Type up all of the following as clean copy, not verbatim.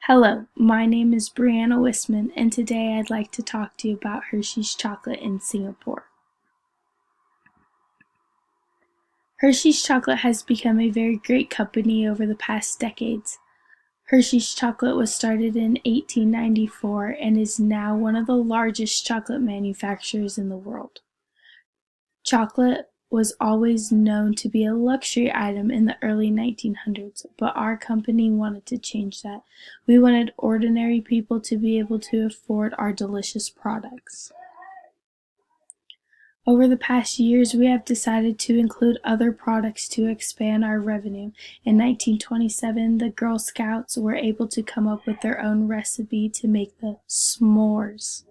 Hello, my name is Brianna Wisman, and today I'd like to talk to you about Hershey's Chocolate in Singapore. Hershey's Chocolate has become a very great company over the past decades. Hershey's Chocolate was started in 1894 and is now one of the largest chocolate manufacturers in the world. Chocolate was always known to be a luxury item in the early 1900s, but our company wanted to change that. We wanted ordinary people to be able to afford our delicious products. Over the past years, we have decided to include other products to expand our revenue. In 1927, the Girl Scouts were able to come up with their own recipe to make the s'mores.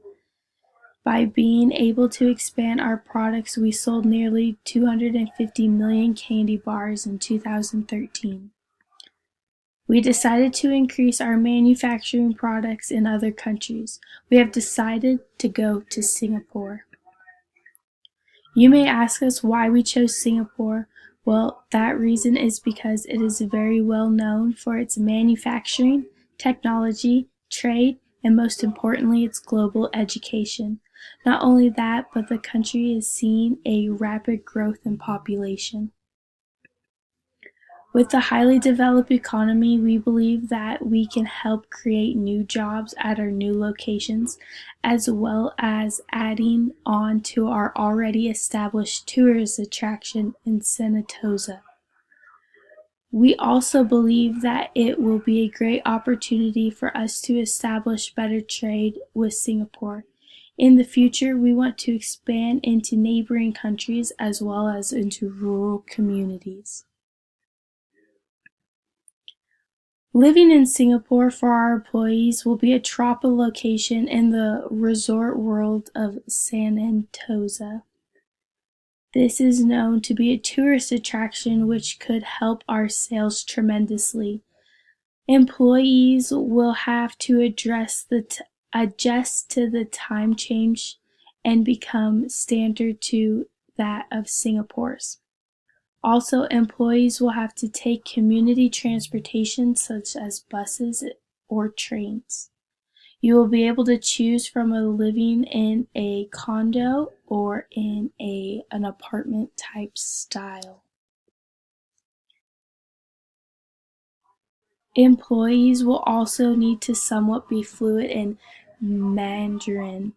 By being able to expand our products, we sold nearly 250 million candy bars in 2013. We decided to increase our manufacturing products in other countries. We have decided to go to Singapore. You may ask us why we chose Singapore. Well, that reason is because it is very well known for its manufacturing, technology, trade, and most importantly, its global education. Not only that, but the country is seeing a rapid growth in population. With the highly developed economy, we believe that we can help create new jobs at our new locations, as well as adding on to our already established tourist attraction in Sentosa. We also believe that it will be a great opportunity for us to establish better trade with Singapore. In the future, we want to expand into neighboring countries as well as into rural communities. Living in Singapore for our employees will be a tropical location in the resort world of Sentosa. This is known to be a tourist attraction which could help our sales tremendously. Employees will have to adjust to the time change and become standard to that of Singapore's. Also, employees will have to take community transportation such as buses or trains. You will be able to choose from living in a condo or in an apartment type style. Employees will also need to somewhat be fluent in Mandarin.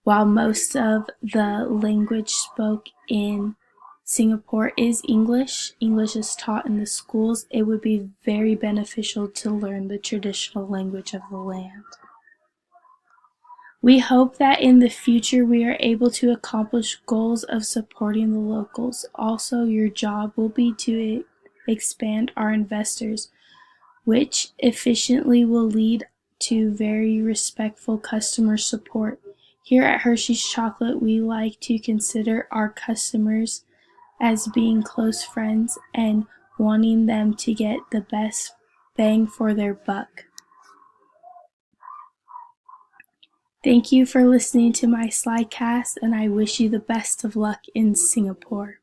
While most of the language spoke in Singapore is English is taught in the schools, it would be very beneficial to learn the traditional language of the land. We hope that in the future we are able to accomplish goals of supporting the locals. Also, your job will be to expand our investors, which efficiently will lead to very respectful customer support. Here at Hershey's Chocolate, we like to consider our customers as being close friends and wanting them to get the best bang for their buck. Thank you for listening to my slidecast, and I wish you the best of luck in Singapore.